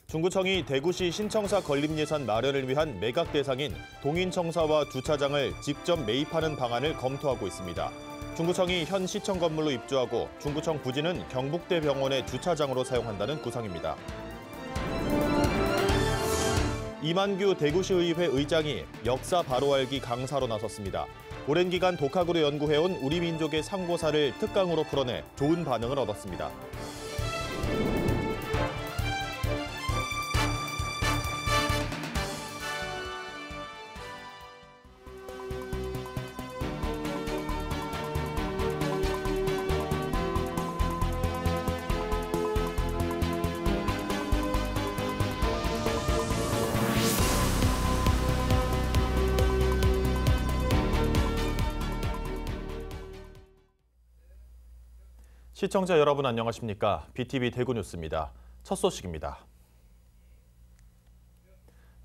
중구청이 대구시 신청사 건립 예산 마련을 위한 매각 대상인 동인청사와 주차장을 직접 매입하는 방안을 검토하고 있습니다. 중구청이 현 시청 건물로 입주하고 중구청 부지는 경북대 병원의 주차장으로 사용한다는 구상입니다. 이만규 대구시의회 의장이 역사 바로 알기 강사로 나섰습니다. 오랜 기간 독학으로 연구해온 우리 민족의 상고사를 특강으로 풀어내 좋은 반응을 얻었습니다. 시청자 여러분 안녕하십니까? BTV 대구 뉴스입니다. 첫 소식입니다.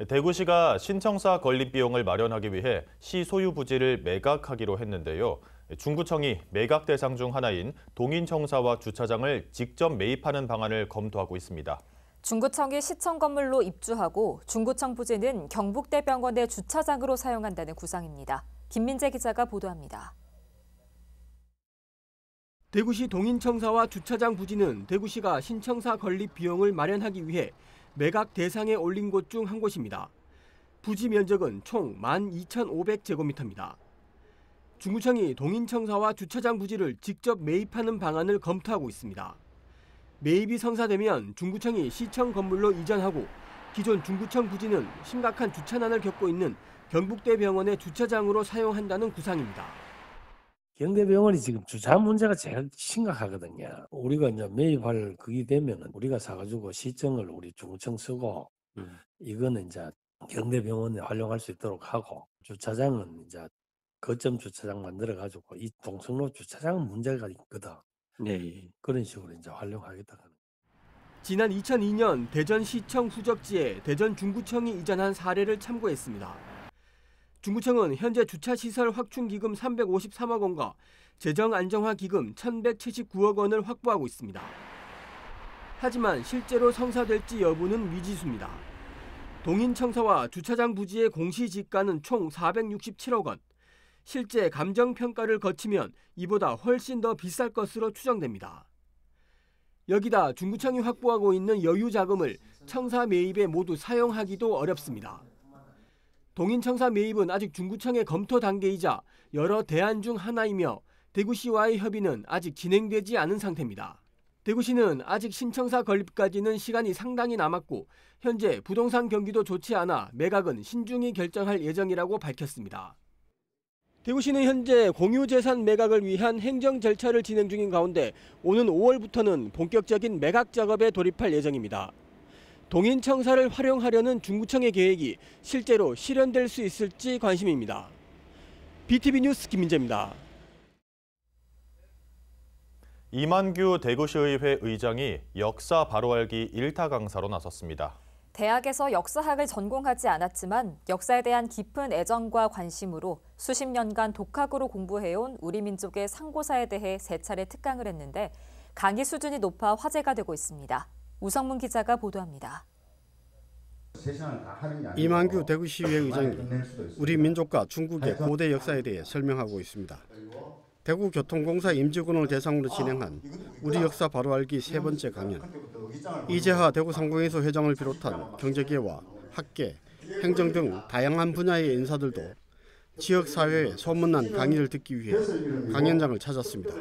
대구시가 신청사 건립 비용을 마련하기 위해 시 소유 부지를 매각하기로 했는데요. 중구청이 매각 대상 중 하나인 동인청사와 주차장을 직접 매입하는 방안을 검토하고 있습니다. 중구청이 시청 건물로 입주하고 중구청 부지는 경북대병원의 주차장으로 사용한다는 구상입니다. 김민재 기자가 보도합니다. 대구시 동인청사와 주차장 부지는 대구시가 신청사 건립 비용을 마련하기 위해 매각 대상에 올린 곳 중 한 곳입니다. 부지 면적은 총 12,500제곱미터입니다. 중구청이 동인청사와 주차장 부지를 직접 매입하는 방안을 검토하고 있습니다. 매입이 성사되면 중구청이 시청 건물로 이전하고 기존 중구청 부지는 심각한 주차난을 겪고 있는 경북대병원의 주차장으로 사용한다는 구상입니다. 경대병원이 지금 주차 문제가 제일 심각하거든요. 우리가 이제 매입할 그게 되면은 우리가 사가지고 시청을 우리 중구청 쓰고 이거는 이제 경대병원에 활용할 수 있도록 하고 주차장은 이제 거점 주차장 만들어가지고 이 동성로 주차장은 문제가 있거든. 네. 그런 식으로 이제 활용하겠다. 지난 2002년 대전시청 후적지에 대전 중구청이 이전한 사례를 참고했습니다. 중구청은 현재 주차시설 확충기금 353억 원과 재정안정화기금 1,179억 원을 확보하고 있습니다. 하지만 실제로 성사될지 여부는 미지수입니다. 동인청사와 주차장 부지의 공시지가는 총 467억 원, 실제 감정평가를 거치면 이보다 훨씬 더 비쌀 것으로 추정됩니다. 여기다 중구청이 확보하고 있는 여유 자금을 청사 매입에 모두 사용하기도 어렵습니다. 동인청사 매입은 아직 중구청의 검토 단계이자 여러 대안 중 하나이며 대구시와의 협의는 아직 진행되지 않은 상태입니다. 대구시는 아직 신청사 건립까지는 시간이 상당히 남았고 현재 부동산 경기도 좋지 않아 매각은 신중히 결정할 예정이라고 밝혔습니다. 대구시는 현재 공유재산 매각을 위한 행정 절차를 진행 중인 가운데 오는 5월부터는 본격적인 매각 작업에 돌입할 예정입니다. 동인청사를 활용하려는 중구청의 계획이 실제로 실현될 수 있을지 관심입니다. BTV 뉴스 김민재입니다. 이만규 대구시의회 의장이 역사 바로 알기 1타 강사로 나섰습니다. 대학에서 역사학을 전공하지 않았지만 역사에 대한 깊은 애정과 관심으로 수십 년간 독학으로 공부해온 우리 민족의 상고사에 대해 3차례 특강을 했는데 강의 수준이 높아 화제가 되고 있습니다. 우성문 기자가 보도합니다. 이만규 대구시의회 의장이 우리 민족과 중국의 고대 역사에 대해 설명하고 있습니다. 대구교통공사 임직원을 대상으로 진행한 우리 역사 바로 알기 3번째 강연. 이재하 대구상공회소 회장을 비롯한 경제계와 학계, 행정 등 다양한 분야의 인사들도 지역사회에 소문난 강의를 듣기 위해 강연장을 찾았습니다.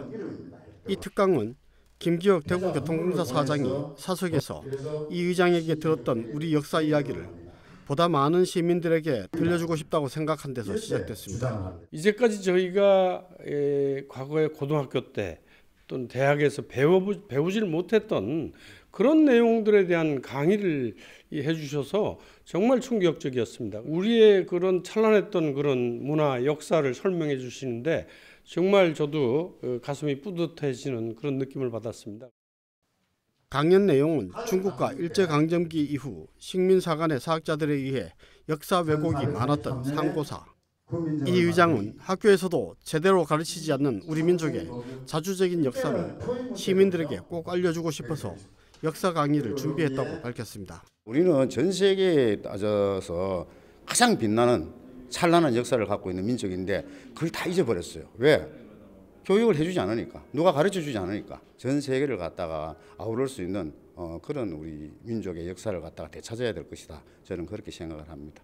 이 특강은 김기혁 대구교통공사 사장이 사석에서 이 의장에게 들었던 우리 역사 이야기를 보다 많은 시민들에게 들려주고 싶다고 생각한 데서 시작됐습니다. 이제까지 저희가 과거에 고등학교 때 또는 대학에서 배우질 못했던 그런 내용들에 대한 강의를 해주셔서 정말 충격적이었습니다. 우리의 그런 찬란했던 그런 문화, 역사를 설명해 주시는데 정말 저도 가슴이 뿌듯해지는 그런 느낌을 받았습니다. 강연 내용은 중국과 일제강점기 이후 식민사관의 사학자들에 의해 역사 왜곡이 많았던 상고사. 이 의장은 학교에서도 제대로 가르치지 않는 우리 민족의 자주적인 역사를 시민들에게 꼭 알려주고 싶어서 역사 강의를 준비했다고 밝혔습니다. 우리는 전 세계에 따져서 가장 빛나는 찬란한 역사를 갖고 있는 민족인데 그걸 다 잊어버렸어요. 왜? 교육을 해주지 않으니까, 누가 가르쳐주지 않으니까. 전 세계를 갖다가 아우를 수 있는 그런 우리 민족의 역사를 갖다가 되찾아야 될 것이다. 저는 그렇게 생각을 합니다.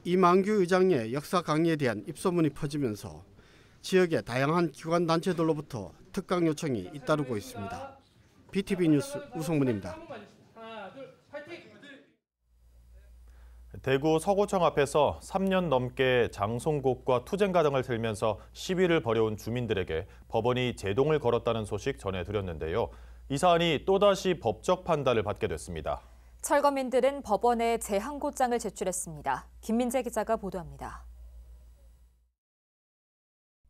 이만규 의장의 역사 강의에 대한 입소문이 퍼지면서 지역의 다양한 기관 단체들로부터 특강 요청이 잇따르고 있습니다. BTV 뉴스 우성문입니다. 대구 서구청 앞에서 3년 넘게 장송곡과 투쟁가 등을 들면서 시위를 벌여온 주민들에게 법원이 제동을 걸었다는 소식 전해드렸는데요. 이 사안이 또다시 법적 판단을 받게 됐습니다. 철거민들은 법원에 재항고장을 제출했습니다. 김민재 기자가 보도합니다.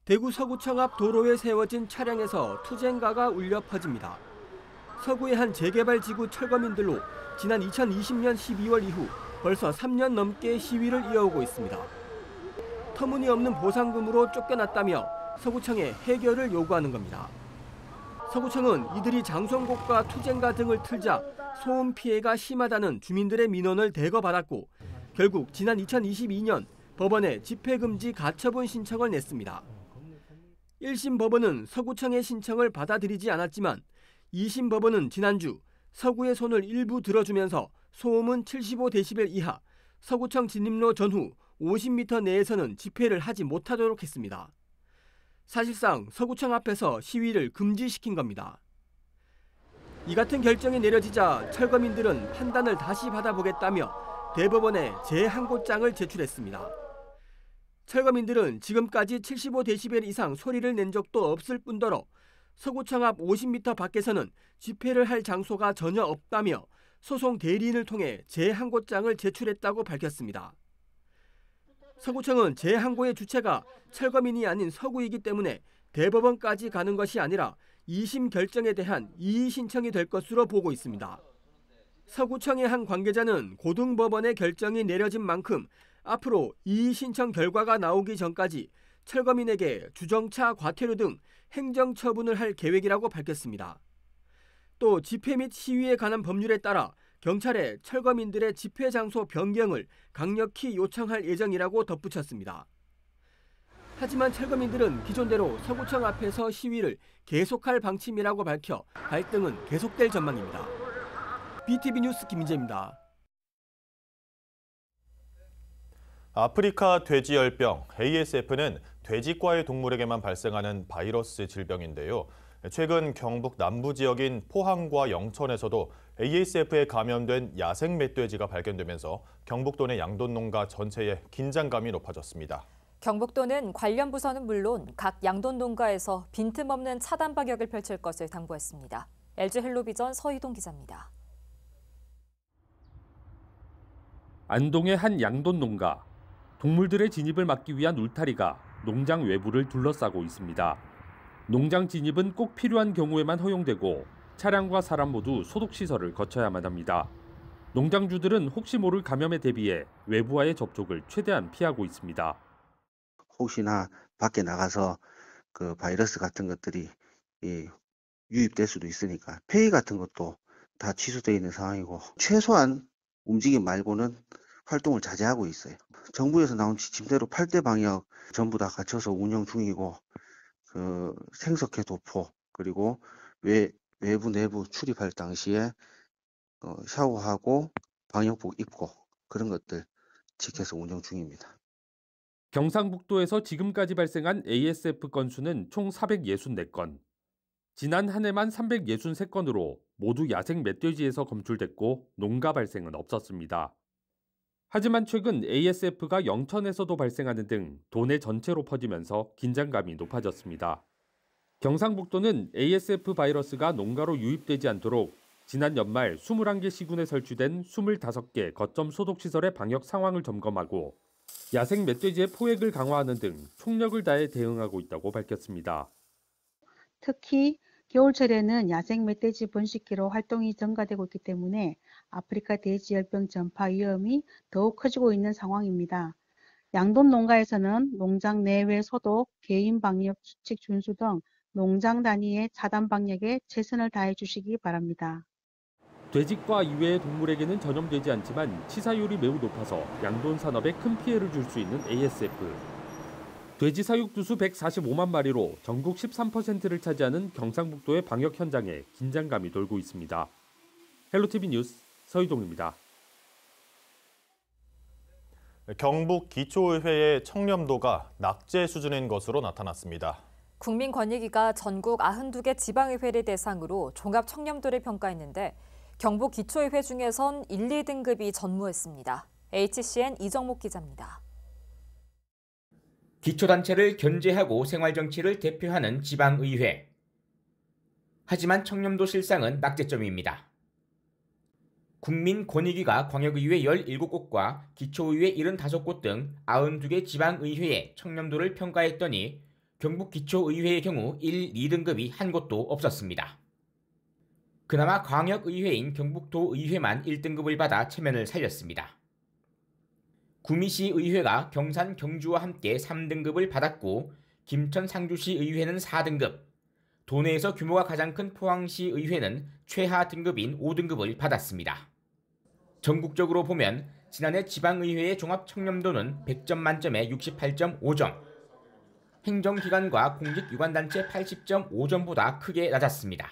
대구 서구청 앞 도로에 세워진 차량에서 투쟁가가 울려 퍼집니다. 서구의 한 재개발 지구 철거민들로 지난 2020년 12월 이후 벌써 3년 넘게 시위를 이어오고 있습니다. 터무니없는 보상금으로 쫓겨났다며 서구청에 해결을 요구하는 겁니다. 서구청은 이들이 장송곡과 투쟁가 등을 틀자 소음 피해가 심하다는 주민들의 민원을 대거받았고 결국 지난 2022년 법원에 집회금지 가처분 신청을 냈습니다. 1심 법원은 서구청의 신청을 받아들이지 않았지만 2심 법원은 지난주 서구의 손을 일부 들어주면서 소음은 75데시벨 이하, 서구청 진입로 전후 50m 내에서는 집회를 하지 못하도록 했습니다. 사실상 서구청 앞에서 시위를 금지시킨 겁니다. 이 같은 결정이 내려지자 철거민들은 판단을 다시 받아보겠다며 대법원에 재항고장을 제출했습니다. 철거민들은 지금까지 75데시벨 이상 소리를 낸 적도 없을 뿐더러 서구청 앞 50m 밖에서는 집회를 할 장소가 전혀 없다며 소송 대리인을 통해 재항고장을 제출했다고 밝혔습니다. 서구청은 재항고의 주체가 철거민이 아닌 서구이기 때문에 대법원까지 가는 것이 아니라 2심 결정에 대한 이의 신청이 될 것으로 보고 있습니다. 서구청의 한 관계자는 고등법원의 결정이 내려진 만큼 앞으로 이의 신청 결과가 나오기 전까지 철거민에게 주정차 과태료 등 행정처분을 할 계획이라고 밝혔습니다. 또 집회 및 시위에 관한 법률에 따라 경찰에 철거민들의 집회 장소 변경을 강력히 요청할 예정이라고 덧붙였습니다. 하지만 철거민들은 기존대로 서구청 앞에서 시위를 계속할 방침이라고 밝혀 갈등은 계속될 전망입니다. BTV 뉴스 김민재입니다. 아프리카 돼지열병, ASF는 돼지과의 동물에게만 발생하는 바이러스 질병인데요. 최근 경북 남부 지역인 포항과 영천에서도 ASF에 감염된 야생 멧돼지가 발견되면서 경북도 내 양돈 농가 전체에 긴장감이 높아졌습니다. 경북도는 관련 부서는 물론 각 양돈 농가에서 빈틈없는 차단 방역을 펼칠 것을 당부했습니다. LG 헬로비전 서희동 기자입니다. 안동의 한 양돈 농가. 동물들의 진입을 막기 위한 울타리가 농장 외부를 둘러싸고 있습니다. 농장 진입은 꼭 필요한 경우에만 허용되고 차량과 사람 모두 소독시설을 거쳐야만 합니다. 농장주들은 혹시 모를 감염에 대비해 외부와의 접촉을 최대한 피하고 있습니다. 혹시나 밖에 나가서 그 바이러스 같은 것들이 유입될 수도 있으니까 폐기 같은 것도 다 취소되어 있는 상황이고 최소한 움직임 말고는 활동을 자제하고 있어요. 정부에서 나온 지침대로 8대 방역 전부 다 갖춰서 운영 중이고 그 생석회 도포 그리고 외부 내부 출입할 당시에 샤워하고 방역복 입고 그런 것들 지켜서 운영 중입니다. 경상북도에서 지금까지 발생한 ASF 건수는 총 464건. 지난 한 해만 363건으로 모두 야생 멧돼지에서 검출됐고 농가 발생은 없었습니다. 하지만 최근 ASF가 영천에서도 발생하는 등 도내 전체로 퍼지면서 긴장감이 높아졌습니다. 경상북도는 ASF 바이러스가 농가로 유입되지 않도록 지난 연말 21개 시군에 설치된 25개 거점 소독시설의 방역 상황을 점검하고 야생 멧돼지의 포획을 강화하는 등 총력을 다해 대응하고 있다고 밝혔습니다. 특히 겨울철에는 야생 멧돼지 번식기로 활동이 증가되고 있기 때문에 아프리카 돼지열병 전파 위험이 더욱 커지고 있는 상황입니다. 양돈 농가에서는 농장 내외 소독, 개인 방역 수칙 준수 등 농장 단위의 차단 방역에 최선을 다해 주시기 바랍니다. 돼지과 이외의 동물에게는 전염되지 않지만 치사율이 매우 높아서 양돈 산업에 큰 피해를 줄 수 있는 ASF. 돼지 사육 두수 145만 마리로 전국 13%를 차지하는 경상북도의 방역 현장에 긴장감이 돌고 있습니다. 헬로티비 뉴스 서희동입니다. 경북 기초의회의 청렴도가 낙제 수준인 것으로 나타났습니다. 국민권익위가 전국 92개 지방의회를 대상으로 종합 청렴도를 평가했는데 경북 기초의회 중에선 1, 2등급이 전무했습니다. HCN 이정목 기자입니다. 기초단체를 견제하고 생활정치를 대표하는 지방의회. 하지만 청렴도 실상은 낙제점입니다. 국민권익위가 광역의회 17곳과 기초의회 75곳 등 92개 지방의회의 청렴도를 평가했더니 경북 기초의회의 경우 1, 2등급이 한 곳도 없었습니다. 그나마 광역의회인 경북도의회만 1등급을 받아 체면을 살렸습니다. 구미시의회가 경산, 경주와 함께 3등급을 받았고 김천, 상주시의회는 4등급, 도내에서 규모가 가장 큰 포항시의회는 최하 등급인 5등급을 받았습니다. 전국적으로 보면 지난해 지방의회의 종합청렴도는 100점 만점에 68.5점, 행정기관과 공직유관단체 80.5점보다 크게 낮았습니다.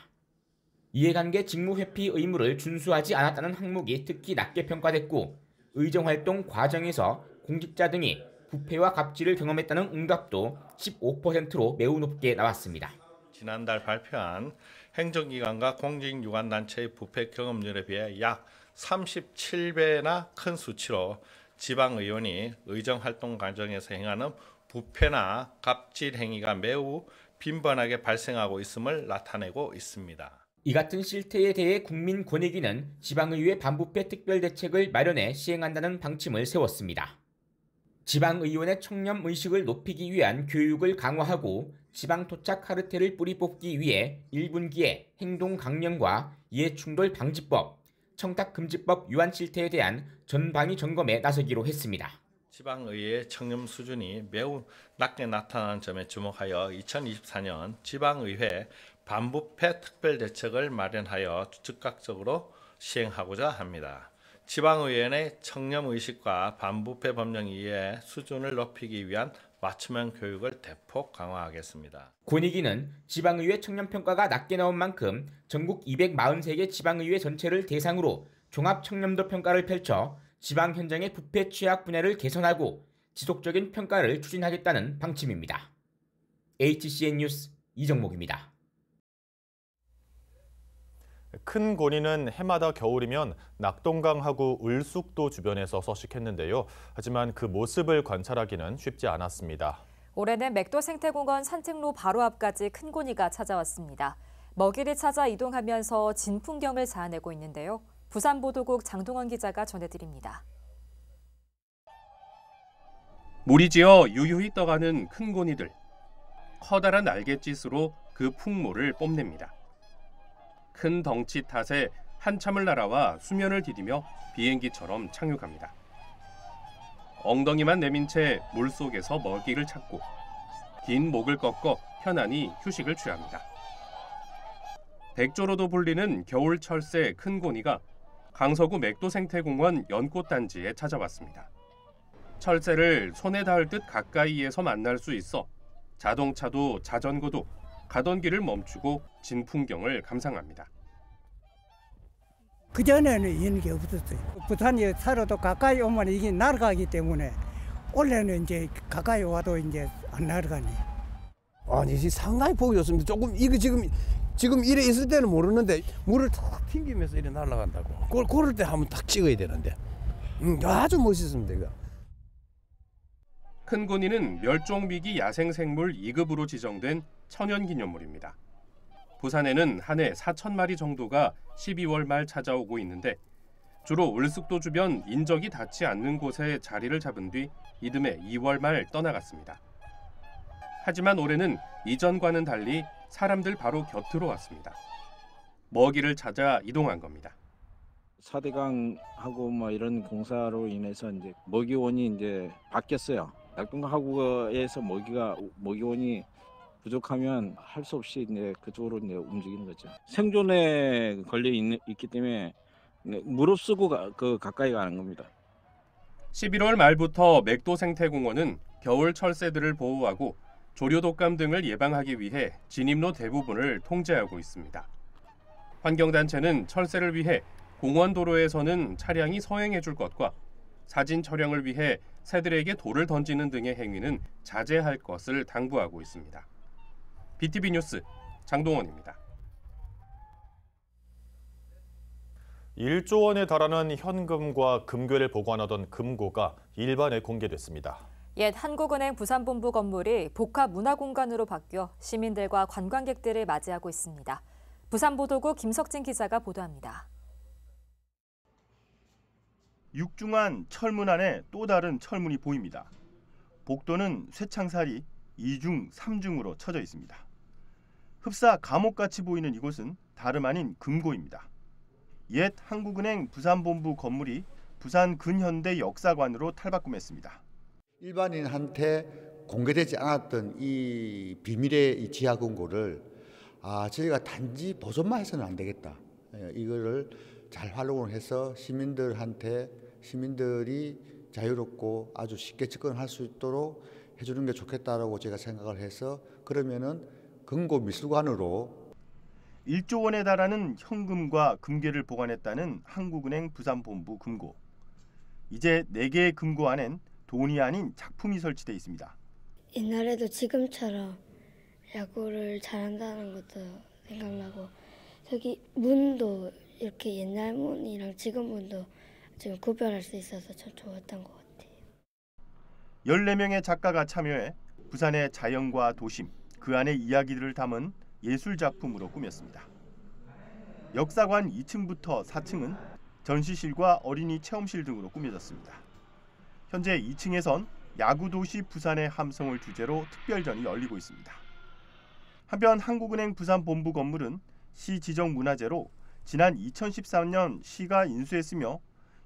이해관계 직무회피 의무를 준수하지 않았다는 항목이 특히 낮게 평가됐고 의정활동 과정에서 공직자 등이 부패와 갑질을 경험했다는 응답도 15%로 매우 높게 나왔습니다. 지난달 발표한 행정기관과 공직유관단체의 부패 경험률에 비해 약 37배나 큰 수치로 지방의원이 의정활동 과정에서 행하는 부패나 갑질 행위가 매우 빈번하게 발생하고 있음을 나타내고 있습니다. 이 같은 실태에 대해 국민권익위는 지방의회 반부패 특별대책을 마련해 시행한다는 방침을 세웠습니다. 지방의원의 청렴의식을 높이기 위한 교육을 강화하고 지방토착 카르텔을 뿌리 뽑기 위해 1분기에 행동강령과 이해충돌 방지법, 청탁금지법 위반 실태에 대한 전방위 점검에 나서기로 했습니다. 지방의회의 청렴 수준이 매우 낮게 나타나는 점에 주목하여 2024년 지방의회 반부패 특별대책을 마련하여 즉각적으로 시행하고자 합니다. 지방의회의 청렴의식과 반부패 법령 이해의 수준을 높이기 위한 맞춤형 교육을 대폭 강화하겠습니다. 권익위는 지방의회 청렴평가가 낮게 나온 만큼 전국 243개 지방의회 전체를 대상으로 종합청렴도 평가를 펼쳐 지방 현장의 부패 취약 분야를 개선하고 지속적인 평가를 추진하겠다는 방침입니다. HCN 뉴스 이정목입니다. 큰 고니는 해마다 겨울이면 낙동강하고 울숙도 주변에서 서식했는데요. 하지만 그 모습을 관찰하기는 쉽지 않았습니다. 올해는 맥도 생태공원 산책로 바로 앞까지 큰 고니가 찾아왔습니다. 먹이를 찾아 이동하면서 진풍경을 자아내고 있는데요. 부산보도국 장동원 기자가 전해드립니다. 물이 지어 유유히 떠가는 큰 고니들. 커다란 날갯짓으로 그 풍모를 뽐냅니다. 큰 덩치 탓에 한참을 날아와 수면을 디디며 비행기처럼 착륙합니다. 엉덩이만 내민 채 물속에서 먹이를 찾고 긴 목을 꺾어 편안히 휴식을 취합니다. 백조로도 불리는 겨울 철새 큰 고니가 강서구 맥도 생태공원 연꽃단지에 찾아왔습니다. 철새를 손에 닿을 듯 가까이에서 만날 수 있어 자동차도 자전거도 가던 길을 멈추고 진풍경을 감상합니다. 그전에는 이런 게 없었어요. 부산에 살아도 가까이 오면 이게 날아가기 때문에 원래는 이제 가까이 와도 이제 안 날아가네. 아니 상당히 보기 좋습니다. 조금 이거 지금 이래 있을 때는 모르는데 물을 탁 튕기면서 이래 날아간다고. 그럴 때 한번 딱 찍어야 되는데 아주 멋있습니다. 이거. 큰 고니는 멸종위기 야생생물 2급으로 지정된 천연기념물입니다. 부산에는 한 해 4,000마리 정도가 12월 말 찾아오고 있는데 주로 울숙도 주변 인적이 닿지 않는 곳에 자리를 잡은 뒤 이듬해 2월 말 떠나갔습니다. 하지만 올해는 이전과는 달리 사람들 바로 곁으로 왔습니다. 먹이를 찾아 이동한 겁니다. 사대강하고 뭐 이런 공사로 인해서 이제 먹이원이 이제 바뀌었어요. 낙동강하구에서 먹이원이 부족하면 할 수 없이 이제 그쪽으로 이제 움직이는 거죠. 생존에 걸려 있기 때문에 무릅쓰고 가까이 가는 겁니다. 11월 말부터 맥도 생태공원은 겨울 철새들을 보호하고 조류 독감 등을 예방하기 위해 진입로 대부분을 통제하고 있습니다. 환경단체는 철새를 위해 공원 도로에서는 차량이 서행해 줄 것과 사진 촬영을 위해 새들에게 돌을 던지는 등의 행위는 자제할 것을 당부하고 있습니다. BTV 뉴스 장동원입니다. 1조 원에 달하는 현금과 금괴를 보관하던 금고가 일반에 공개됐습니다. 옛 한국은행 부산본부 건물이 복합문화공간으로 바뀌어 시민들과 관광객들을 맞이하고 있습니다. 부산보도국 김석진 기자가 보도합니다. 육중한 철문 안에 또 다른 철문이 보입니다. 복도는 쇠창살이 2중, 3중으로 쳐져 있습니다. 흡사 감옥같이 보이는 이곳은 다름 아닌 금고입니다. 옛 한국은행 부산본부 건물이 부산 근현대 역사관으로 탈바꿈했습니다. 일반인한테 공개되지 않았던 이 비밀의 이 지하 금고를 저희가 단지 보존만 해서는 안 되겠다. 이거를 잘 활용을 해서 시민들이 자유롭고 아주 쉽게 접근할 수 있도록 해주는 게 좋겠다라고 제가 생각을 해서 그러면은 금고 미술관으로 1조 원에 달하는 현금과 금괴를 보관했다는 한국은행 부산본부 금고. 이제 4개의 금고 안엔 돈이 아닌 작품이 설치돼 있습니다. 옛날에도 지금처럼 야구를 잘한다는 것도 생각나고 저기 문도 이렇게 옛날 문이랑 지금 문도 지금 구별할 수 있어서 참 좋았던 것 같아요. 14명의 작가가 참여해 부산의 자연과 도심, 그 안의 이야기들을 담은 예술작품으로 꾸몄습니다. 역사관 2층부터 4층은 전시실과 어린이 체험실 등으로 꾸며졌습니다. 현재 2층에선 야구도시 부산의 함성을 주제로 특별전이 열리고 있습니다. 한편 한국은행 부산본부 건물은 시 지정문화재로 지난 2013년 시가 인수했으며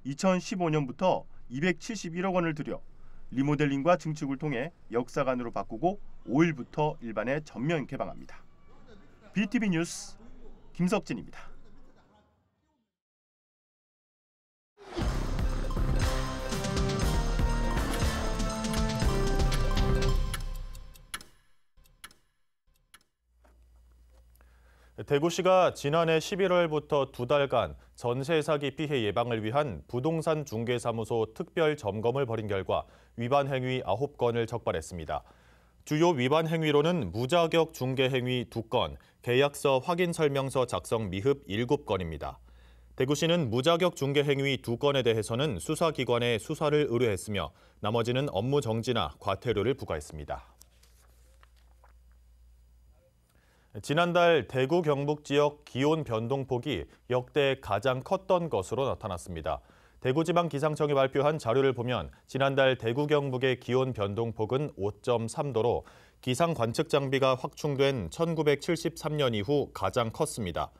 2015년부터 271억 원을 들여 리모델링과 증축을 통해 역사관으로 바꾸고 5일부터 일반에 전면 개방합니다. BTV 뉴스 김석진입니다. 대구시가 지난해 11월부터 2달간 전세 사기 피해 예방을 위한 부동산 중개사무소 특별 점검을 벌인 결과 위반 행위 9건을 적발했습니다. 주요 위반 행위로는 무자격 중개 행위 2건, 계약서 확인 설명서 작성 미흡 7건입니다. 대구시는 무자격 중개 행위 2건에 대해서는 수사기관에 수사를 의뢰했으며 나머지는 업무 정지나 과태료를 부과했습니다. 지난달 대구 경북 지역 기온 변동폭이 역대 가장 컸던 것으로 나타났습니다. 대구지방기상청이 발표한 자료를 보면 지난달 대구 경북의 기온 변동폭은 5.3도로 기상 관측 장비가 확충된 1973년 이후 가장 컸습니다.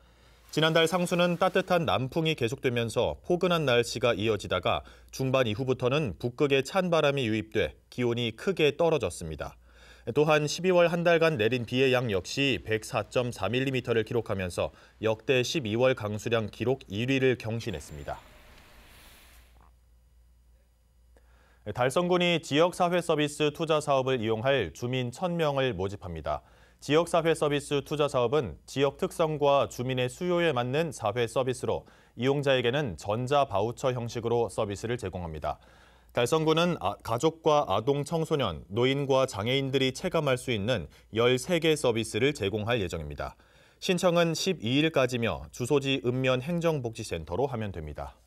지난달 상수는 따뜻한 남풍이 계속되면서 포근한 날씨가 이어지다가 중반 이후부터는 북극의 찬 바람이 유입돼 기온이 크게 떨어졌습니다. 또한 12월 한 달간 내린 비의 양 역시 104.4mm를 기록하면서 역대 12월 강수량 기록 1위를 경신했습니다. 달성군이 지역사회 서비스 투자 사업을 이용할 주민 1,000명을 모집합니다. 지역사회 서비스 투자 사업은 지역 특성과 주민의 수요에 맞는 사회 서비스로 이용자에게는 전자 바우처 형식으로 서비스를 제공합니다. 달성군은 가족과 아동, 청소년, 노인과 장애인들이 체감할 수 있는 13개 서비스를 제공할 예정입니다. 신청은 12일까지며 주소지 읍면 행정복지센터로 하면 됩니다.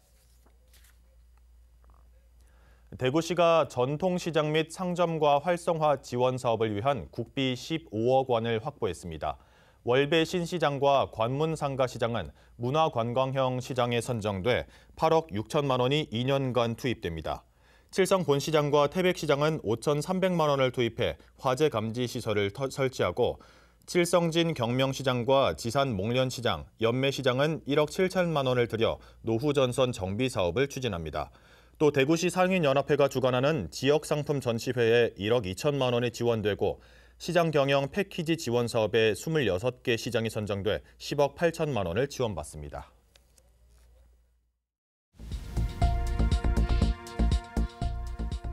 대구시가 전통시장 및 상점과 활성화 지원 사업을 위한 국비 15억 원을 확보했습니다. 월배 신시장과 관문상가시장은 문화관광형 시장에 선정돼 8억 6천만 원이 2년간 투입됩니다. 칠성 본시장과 태백시장은 5,300만 원을 투입해 화재 감지 시설을 설치하고 칠성진 경명시장과 지산 목련시장, 연매시장은 1억 7천만 원을 들여 노후전선 정비 사업을 추진합니다. 또 대구시 상인연합회가 주관하는 지역상품 전시회에 1억 2천만 원이 지원되고 시장 경영 패키지 지원 사업에 26개 시장이 선정돼 10억 8천만 원을 지원받습니다.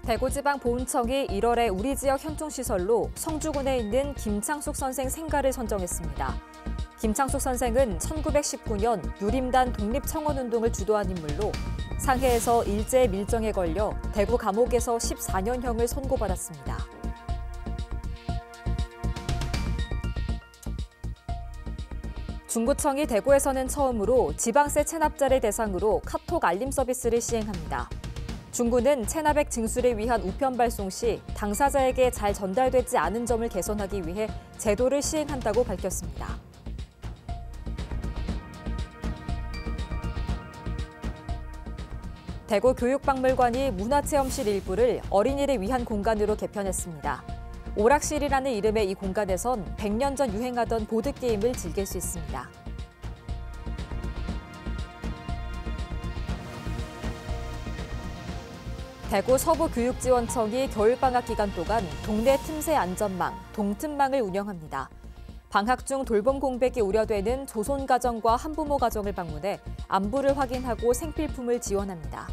대구지방보훈청이 1월에 우리 지역 현충시설로 성주군에 있는 김창숙 선생 생가를 선정했습니다. 김창숙 선생은 1919년 유림단 독립청원운동을 주도한 인물로 상해에서 일제 밀정에 걸려 대구 감옥에서 14년형을 선고받았습니다. 중구청이 대구에서는 처음으로 지방세 체납자를 대상으로 카톡 알림 서비스를 시행합니다. 중구는 체납액 징수를 위한 우편 발송 시 당사자에게 잘 전달되지 않은 점을 개선하기 위해 제도를 시행한다고 밝혔습니다. 대구 교육박물관이 문화체험실 일부를 어린이를 위한 공간으로 개편했습니다. 오락실이라는 이름의 이 공간에선 100년 전 유행하던 보드게임을 즐길 수 있습니다. 대구 서부교육지원청이 겨울방학 기간 동안 동네 틈새 안전망, 동틈망을 운영합니다. 방학 중 돌봄 공백이 우려되는 조손가정과 한부모 가정을 방문해 안부를 확인하고 생필품을 지원합니다.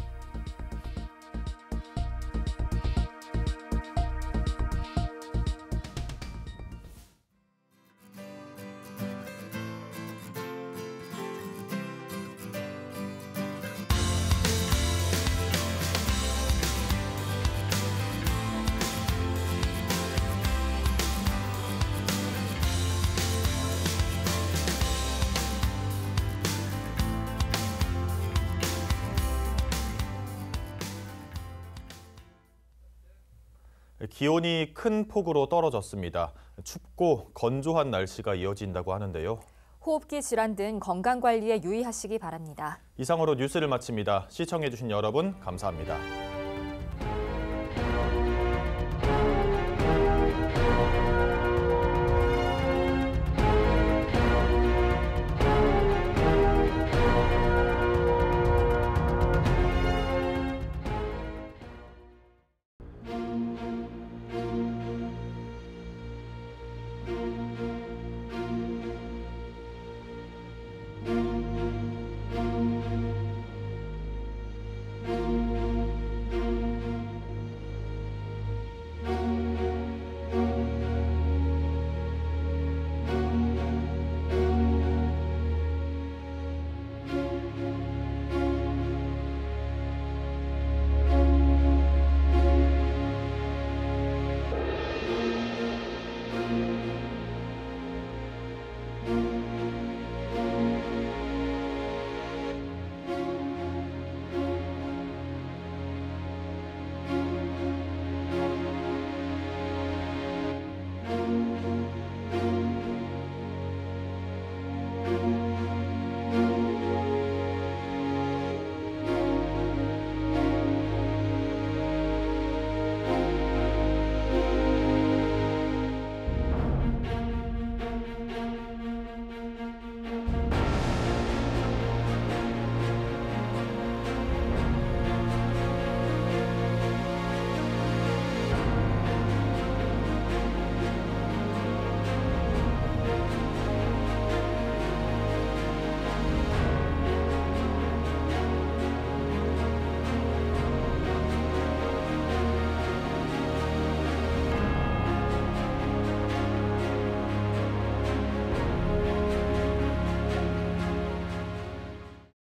기온이 큰 폭으로 떨어졌습니다. 춥고 건조한 날씨가 이어진다고 하는데요. 호흡기 질환 등 건강 관리에 유의하시기 바랍니다. 이상으로 뉴스를 마칩니다. 시청해주신 여러분 감사합니다.